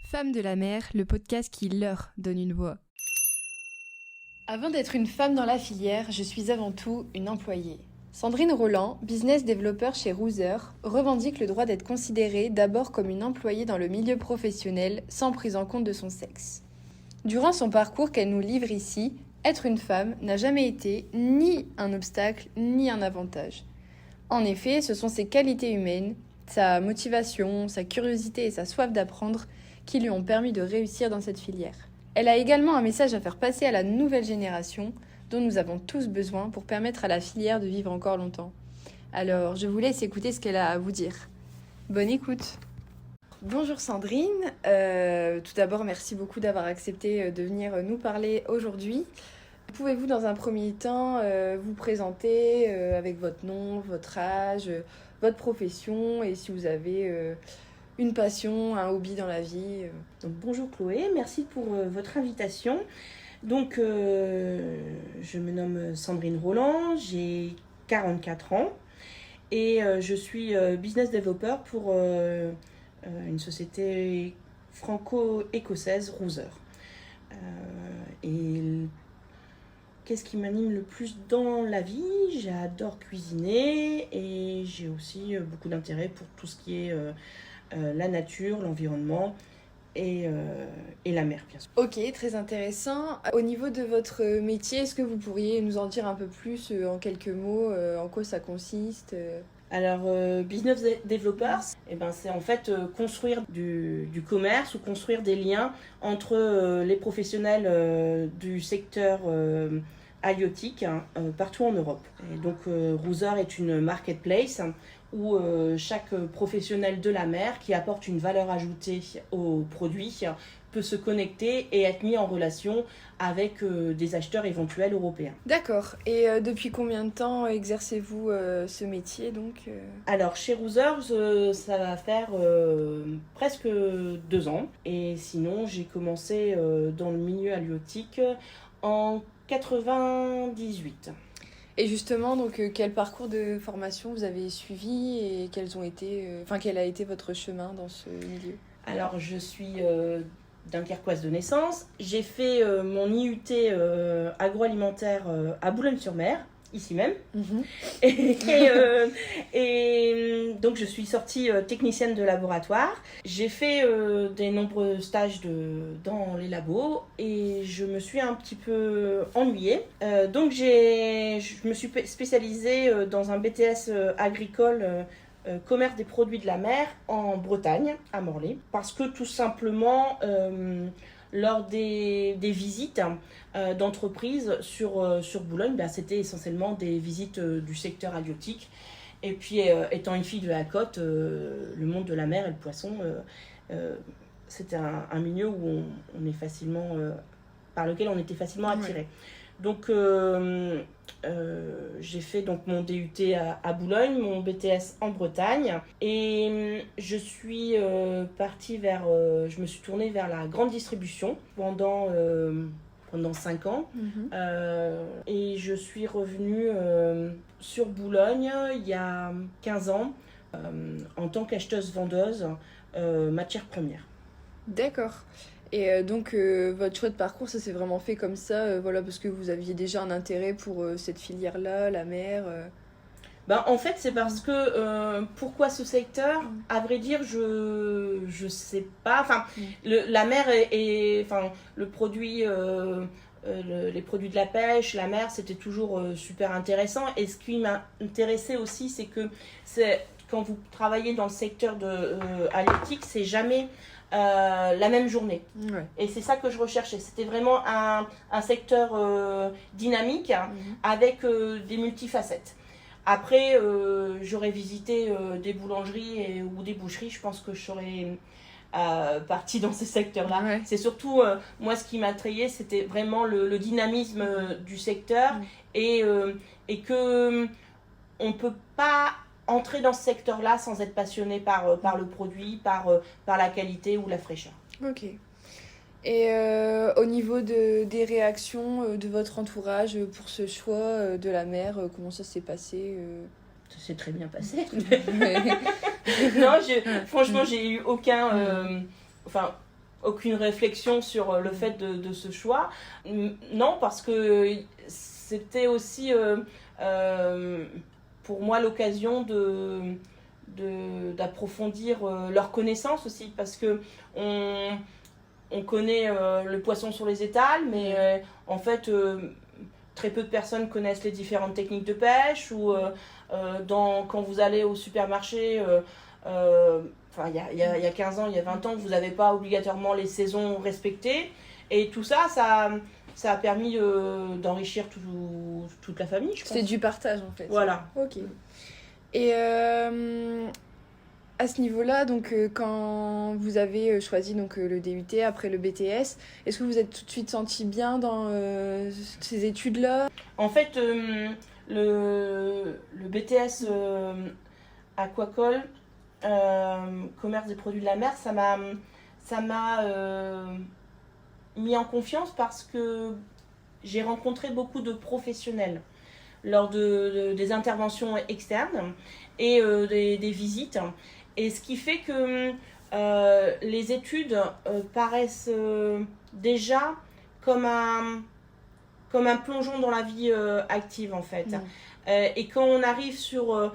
Femmes de la mer, le podcast qui leur donne une voix. Avant d'être une femme dans la filière, je suis avant tout une employée. Sandrine Roland, business développeur chez Rouser, revendique le droit d'être considérée d'abord comme une employée dans le milieu professionnel, sans prise en compte de son sexe. Durant son parcours qu'elle nous livre ici, être une femme n'a jamais été ni un obstacle, ni un avantage. En effet, ce sont ses qualités humaines, sa motivation, sa curiosité et sa soif d'apprendre qui lui ont permis de réussir dans cette filière. Elle a également un message à faire passer à la nouvelle génération dont nous avons tous besoin pour permettre à la filière de vivre encore longtemps. Alors, je vous laisse écouter ce qu'elle a à vous dire. Bonne écoute. Bonjour Sandrine, tout d'abord merci beaucoup d'avoir accepté de venir nous parler aujourd'hui. Pouvez-vous dans un premier temps vous présenter avec votre nom, votre âge, votre profession et si vous avez une passion, un hobby dans la vie Donc, bonjour Chloé, merci pour votre invitation. Donc, je me nomme Sandrine Roland, j'ai 44 ans et je suis business developer pour une société franco-écossaise, Rouser. Et qu'est-ce qui m'anime le plus dans la vie? J'adore cuisiner et j'ai aussi beaucoup d'intérêt pour tout ce qui est la nature, l'environnement et la mer, bien sûr. Ok, très intéressant. Au niveau de votre métier, est-ce que vous pourriez nous en dire un peu plus en quelques mots, en quoi ça consiste Alors, business developers, c'est en fait construire du commerce ou construire des liens entre les professionnels du secteur halieutique partout en Europe. Et donc, Rouser est une marketplace où chaque professionnel de la mer qui apporte une valeur ajoutée aux produits peut se connecter et être mis en relation avec des acheteurs éventuels européens. D'accord. Et depuis combien de temps exercez-vous ce métier donc Alors, chez Rouser, ça va faire presque 2 ans. Et sinon, j'ai commencé dans le milieu halieutique en 98. Et justement, donc, quel parcours de formation vous avez suivi et quel a été votre chemin dans ce milieu? Alors, je suis dunkerquoise de naissance. J'ai fait mon IUT agroalimentaire à Boulogne-sur-Mer, ici même. Et donc, je suis sortie technicienne de laboratoire. J'ai fait des nombreux stages dans les labos et je me suis un petit peu ennuyée. Donc, je me suis spécialisée dans un BTS agricole commerce des produits de la mer en Bretagne, à Morlaix. Parce que tout simplement, lors des visites d'entreprise sur Boulogne, c'était essentiellement des visites du secteur halieutique. Et puis, étant une fille de la côte, le monde de la mer et le poisson, c'était un milieu où on est facilement, par lequel on était facilement attiré. Ouais. Donc, j'ai fait donc mon DUT à Boulogne, mon BTS en Bretagne. Et je suis je me suis tournée vers la grande distribution pendant 5 ans. Et je suis revenue sur Boulogne il y a 15 ans en tant qu'acheteuse-vendeuse matières premières. D'accord. Et donc, votre choix de parcours, ça s'est vraiment fait comme ça, parce que vous aviez déjà un intérêt pour cette filière-là, la mer En fait, c'est parce que pourquoi ce secteur, à vrai dire, je sais pas. Enfin, la mer le produit, les produits de la pêche, la mer, c'était toujours super intéressant. Et ce qui m'a intéressé aussi, c'est que quand vous travaillez dans le secteur halieutique, c'est jamais la même journée. Ouais. Et c'est ça que je recherchais. C'était vraiment un secteur dynamique avec des multifacettes. Après, j'aurais visité des boulangeries ou des boucheries. Je pense que je serais partie dans ces secteurs-là. Ouais. C'est surtout, moi, ce qui m'attrayait, c'était vraiment le dynamisme du secteur et que on ne peut pas entrer dans ce secteur-là sans être passionné par le produit, par la qualité ou la fraîcheur. Ok. Et au niveau des réactions de votre entourage pour ce choix de la mer, comment ça s'est passé Ça s'est très bien passé. Non, franchement, j'ai eu aucun... aucune réflexion sur le fait de ce choix. Non, parce que c'était aussi pour moi l'occasion d'approfondir leurs connaissances aussi, parce que on connaît le poisson sur les étals, mais en fait très peu de personnes connaissent les différentes techniques de pêche, ou quand vous allez au supermarché, il y a 15 ans, il y a 20 ans, vous n'avez pas obligatoirement les saisons respectées, et tout ça, ça a permis d'enrichir toute la famille, je pense. C'est du partage en fait. Voilà. Ok. Et à ce niveau-là, donc quand vous avez choisi donc le DUT après le BTS, est-ce que vous êtes tout de suite senti bien dans ces études-là ? En fait, le BTS aquacole, commerce des produits de la mer, ça m'a mis en confiance, parce que j'ai rencontré beaucoup de professionnels lors des interventions externes et des visites. Et ce qui fait que les études paraissent déjà comme un plongeon dans la vie active, en fait. Et quand on arrive sur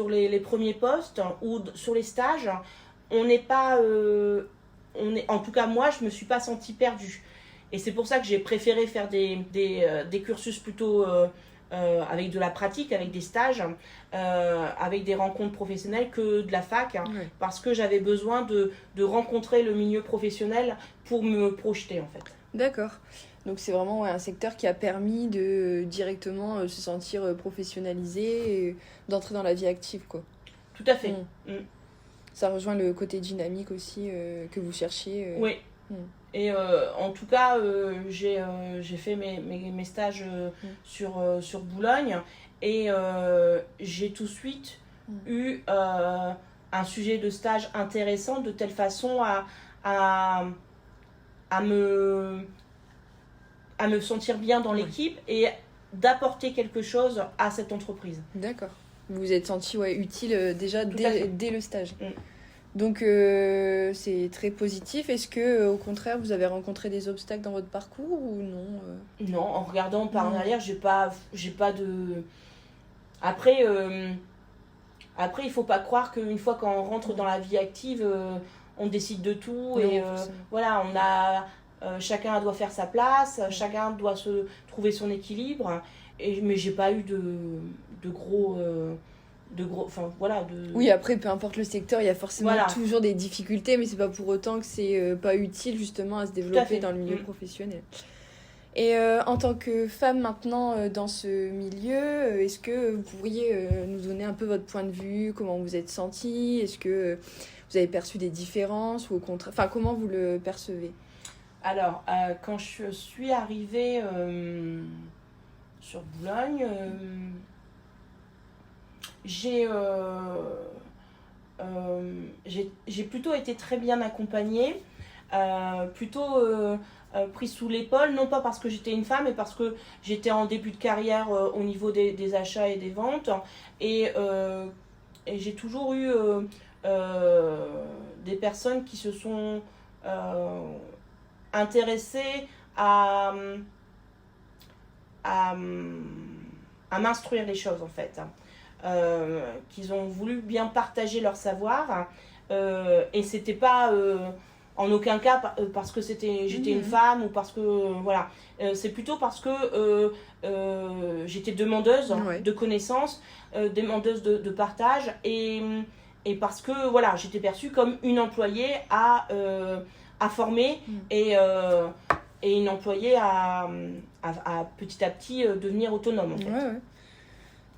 les premiers postes ou sur les stages, on n'est pas... en tout cas, moi, je ne me suis pas sentie perdue. Et c'est pour ça que j'ai préféré faire des cursus plutôt avec de la pratique, avec des stages, avec des rencontres professionnelles, que de la fac, parce que j'avais besoin de rencontrer le milieu professionnel pour me projeter, en fait. D'accord. Donc c'est vraiment un secteur qui a permis de directement se sentir professionnalisé et d'entrer dans la vie active, quoi. Tout à fait. Ça rejoint le côté dynamique aussi que vous cherchiez. Oui. Et en tout cas, j'ai fait mes stages sur Boulogne, et j'ai tout de suite eu un sujet de stage intéressant, de telle façon à me sentir bien dans l'équipe et d'apporter quelque chose à cette entreprise. D'accord. Vous vous êtes senti utile déjà dès le stage. Donc c'est très positif. Est-ce que au contraire vous avez rencontré des obstacles dans votre parcours ou non Non, en regardant par en arrière, j'ai pas de... Après, il faut pas croire qu'une fois qu'on rentre dans la vie active, on décide de tout. Et voilà, on a... chacun doit faire sa place, chacun doit trouver son équilibre. Mais j'ai pas eu de gros... Oui, après, peu importe le secteur, il y a forcément toujours des difficultés, mais c'est pas pour autant que c'est pas utile justement à se développer dans le milieu professionnel. Et en tant que femme maintenant dans ce milieu, est-ce que vous pourriez nous donner un peu votre point de vue, comment vous êtes sentie ? Est-ce que vous avez perçu des différences ou au contraire, enfin comment vous le percevez ? Alors, quand je suis arrivée sur Boulogne, j'ai plutôt été très bien accompagnée, plutôt prise sous l'épaule, non pas parce que j'étais une femme, mais parce que j'étais en début de carrière au niveau des achats et des ventes, et j'ai toujours eu des personnes qui se sont intéressées à m'instruire les choses, en fait. Qu'ils ont voulu bien partager leur savoir, et c'était pas en aucun cas parce que j'étais une femme, ou parce que voilà, c'est plutôt parce que j'étais demandeuse de connaissances, demandeuse de partage, et parce que voilà, j'étais perçue comme une employée à former, et une employée à petit à petit devenir autonome, en fait.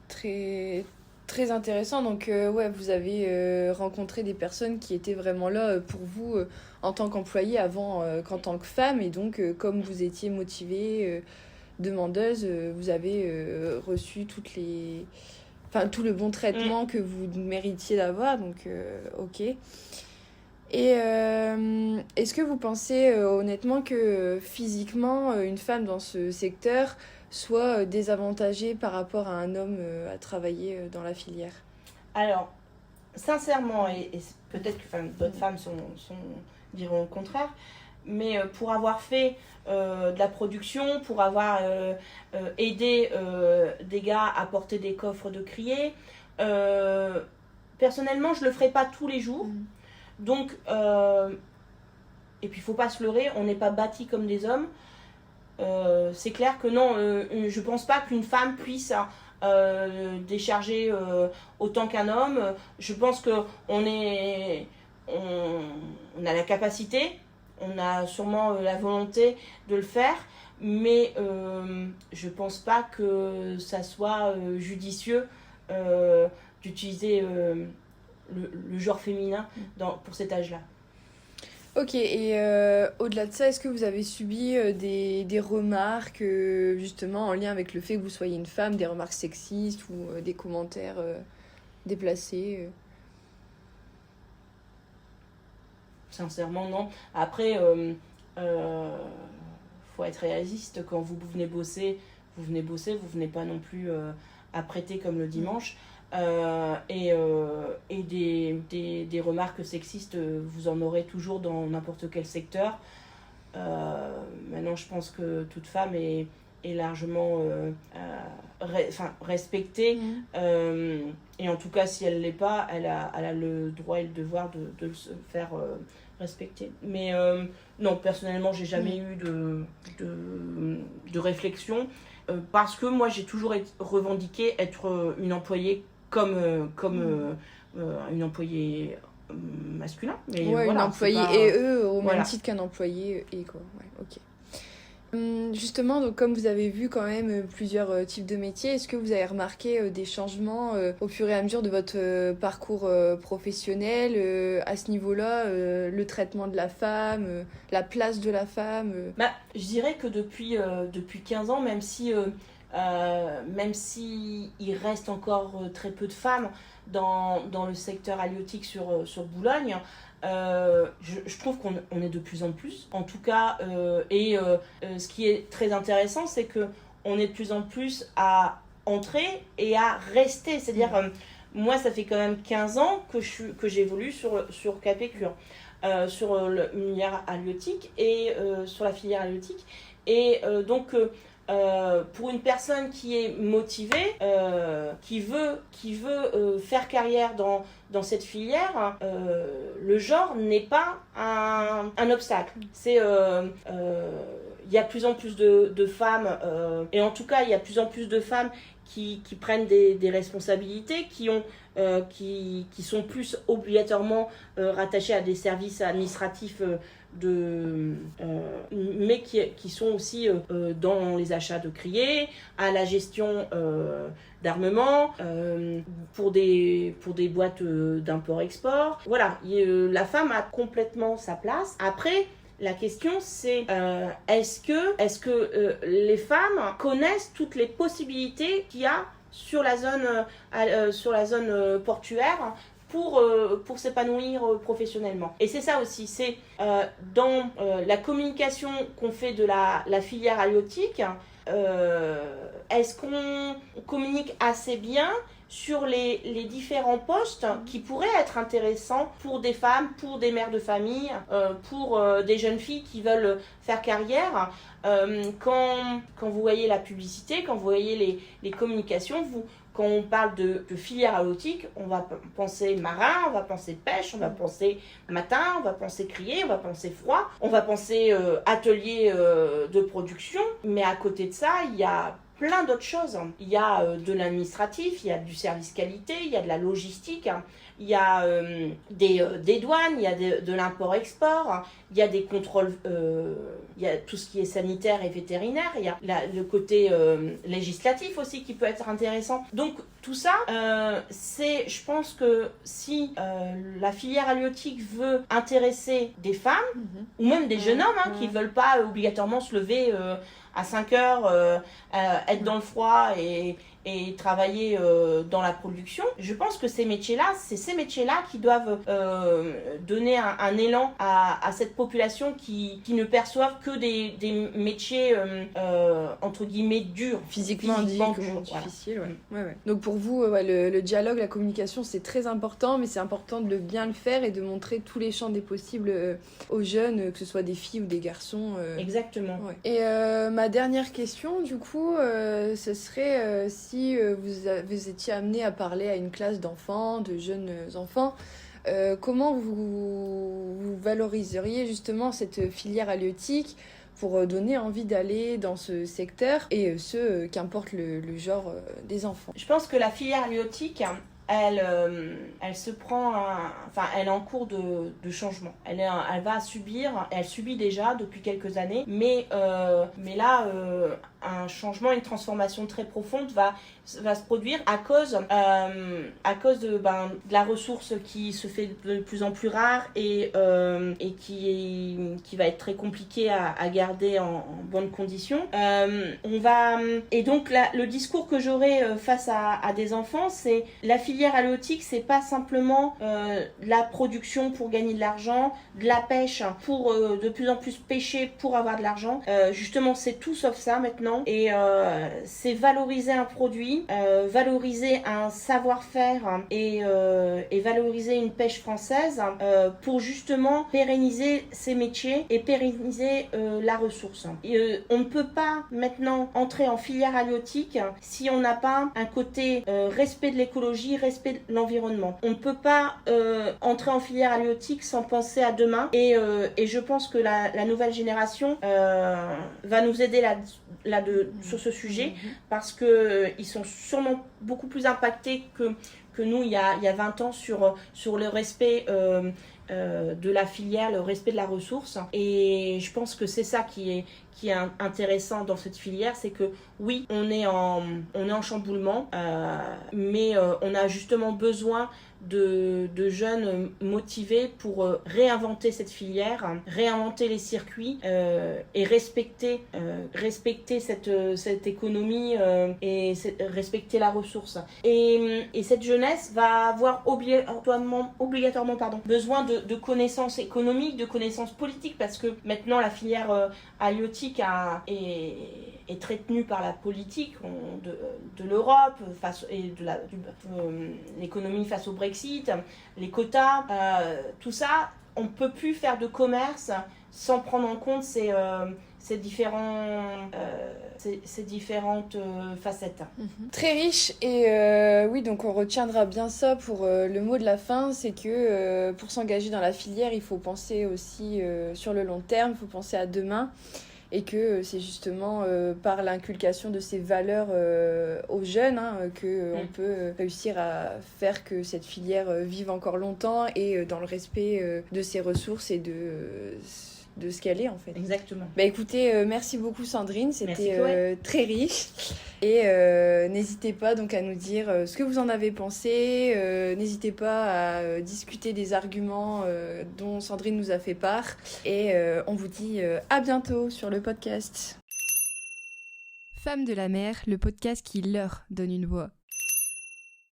Très, très intéressant. Donc, vous avez rencontré des personnes qui étaient vraiment là pour vous en tant qu'employée avant qu'en tant que femme. Et donc, comme vous étiez motivée, demandeuse, vous avez reçu tout le bon traitement que vous méritiez d'avoir. Donc, ok. Et est-ce que vous pensez honnêtement que physiquement, une femme dans ce secteur soit désavantagée par rapport à un homme à travailler dans la filière ? Alors, sincèrement, et peut-être que d'autres femmes diront le contraire, mais pour avoir fait de la production, pour avoir aidé des gars à porter des coffres de criée, personnellement, je le ferai pas tous les jours. Donc, et puis il faut pas se leurrer, on n'est pas bâtis comme des hommes. C'est clair que non, je pense pas qu'une femme puisse décharger autant qu'un homme. Je pense que on a la capacité, on a sûrement la volonté de le faire, mais je pense pas que ça soit judicieux d'utiliser le genre féminin pour cet âge-là. Ok, et au-delà de ça, est-ce que vous avez subi des remarques justement en lien avec le fait que vous soyez une femme, des remarques sexistes ou des commentaires déplacés Sincèrement, non. Après, faut être réaliste. Quand vous venez bosser, vous venez pas non plus apprêter comme le dimanche. Et des remarques sexistes, vous en aurez toujours dans n'importe quel secteur. Maintenant, je pense que toute femme est largement respectée. Et en tout cas, si elle ne l'est pas, elle a le droit et le devoir de se faire respecter. Mais non, personnellement, j'ai jamais eu de réflexion. Parce que moi, j'ai toujours revendiqué être une employée comme une employée masculin. Mais ouais, voilà, une employée pas... et eux au voilà. même titre qu'un employé et quoi. Ouais, ok. Justement, donc, comme vous avez vu quand même plusieurs types de métiers, est-ce que vous avez remarqué des changements au fur et à mesure de votre parcours professionnel à ce niveau-là, le traitement de la femme, la place de la femme Je dirais que depuis 15 ans, même si il reste encore très peu de femmes dans le secteur halieutique sur Boulogne, je trouve qu'on est de plus en plus, en tout cas, ce qui est très intéressant, c'est qu'on est de plus en plus à entrer et à rester, c'est-à-dire, moi ça fait quand même 15 ans que j'évolue sur Capécure, sur l'univers halieutique et sur la filière halieutique, et donc pour une personne qui est motivée, qui veut faire carrière dans cette filière, le genre n'est pas un obstacle. C'est il y a de plus en plus de femmes, et en tout cas il y a de plus en plus de femmes qui prennent des responsabilités, qui sont plus obligatoirement rattachées à des services administratifs mais qui sont aussi dans les achats de criées, à la gestion d'armement, pour des boîtes d'import-export. Voilà, la femme a complètement sa place. Après, la question c'est est-ce que les femmes connaissent toutes les possibilités qu'il y a sur la zone portuaire pour s'épanouir professionnellement. Et c'est ça aussi, c'est dans la communication qu'on fait de la filière halieutique, est-ce qu'on communique assez bien sur les différents postes qui pourraient être intéressants pour des femmes, pour des mères de famille, pour des jeunes filles qui veulent faire carrière. Quand vous voyez la publicité, quand vous voyez les communications, quand on parle de filière halieutique, on va penser marin, on va penser pêche, on va penser matin, on va penser criée, on va penser froid, on va penser atelier de production. Mais à côté de ça, il y a plein d'autres choses. Il y a de l'administratif, il y a du service qualité, il y a de la logistique, il y a des douanes, il y a de l'import-export, il y a des contrôles, il y a tout ce qui est sanitaire et vétérinaire, il y a le côté législatif aussi qui peut être intéressant. Donc tout ça, je pense que si la filière halieutique veut intéresser des femmes, ou même des jeunes hommes qui ne veulent pas obligatoirement se lever à 5 heures, être dans le froid et et travailler dans la production. Je pense que ces métiers-là, c'est ces métiers-là qui doivent donner un élan à cette population qui ne perçoivent que des métiers entre guillemets durs. Physiquement difficiles. Ouais. Ouais. Donc pour vous, le dialogue, la communication, c'est très important, mais c'est important de bien le faire et de montrer tous les champs des possibles aux jeunes, que ce soit des filles ou des garçons. Exactement. Ouais. Et ma dernière question, du coup, ce serait si vous étiez amené à parler à une classe d'enfants, de jeunes enfants, comment vous valoriseriez justement cette filière halieutique pour donner envie d'aller dans ce secteur et qu'importe le genre des enfants. Je pense que la filière halieutique, elle se prend, elle est en cours de changement. Elle subit déjà depuis quelques années, mais là, un changement, une transformation très profonde va se produire à cause de la ressource qui se fait de plus en plus rare et qui va être très compliquée à garder en bonnes conditions. Et donc le discours que j'aurai face à des enfants, c'est la filière halieutique, c'est pas simplement la production pour gagner de l'argent, de la pêche pour de plus en plus pêcher pour avoir de l'argent. Justement, c'est tout sauf ça maintenant. Et c'est valoriser un produit, valoriser un savoir-faire et valoriser une pêche française pour justement pérenniser ces métiers et pérenniser la ressource. On ne peut pas maintenant entrer en filière halieutique si on n'a pas un côté respect de l'écologie, respect de l'environnement. On ne peut pas entrer en filière halieutique sans penser à demain et je pense que la nouvelle génération va nous aider sur ce sujet parce qu'ils sont sûrement beaucoup plus impactés que nous il y a 20 ans sur le respect de la filière, le respect de la ressource. Et je pense que c'est ça qui est intéressant dans cette filière, c'est que oui, on est en chamboulement, mais on a justement besoin de jeunes motivés pour réinventer cette filière, réinventer les circuits et respecter cette économie et respecter la ressource. Et cette jeunesse va avoir obligatoirement besoin de connaissances économiques, de connaissances politiques, parce que maintenant la filière halieutique est très tenue par la politique de l'Europe et l'économie face au Brexit, les quotas, tout ça, on ne peut plus faire de commerce sans prendre en compte ces différentes facettes. Très riche et oui, donc on retiendra bien ça pour le mot de la fin, c'est que pour s'engager dans la filière, il faut penser aussi sur le long terme, il faut penser à demain. Et que c'est justement par l'inculcation de ces valeurs aux jeunes qu'on peut réussir à faire que cette filière vive encore longtemps et dans le respect de ses ressources et de ce qu'elle est en fait. Exactement. Écoutez, merci beaucoup Sandrine, c'était très riche et n'hésitez pas donc à nous dire ce que vous en avez pensé, n'hésitez pas à discuter des arguments dont Sandrine nous a fait part et on vous dit à bientôt sur le podcast. Femmes de la mer, le podcast qui leur donne une voix.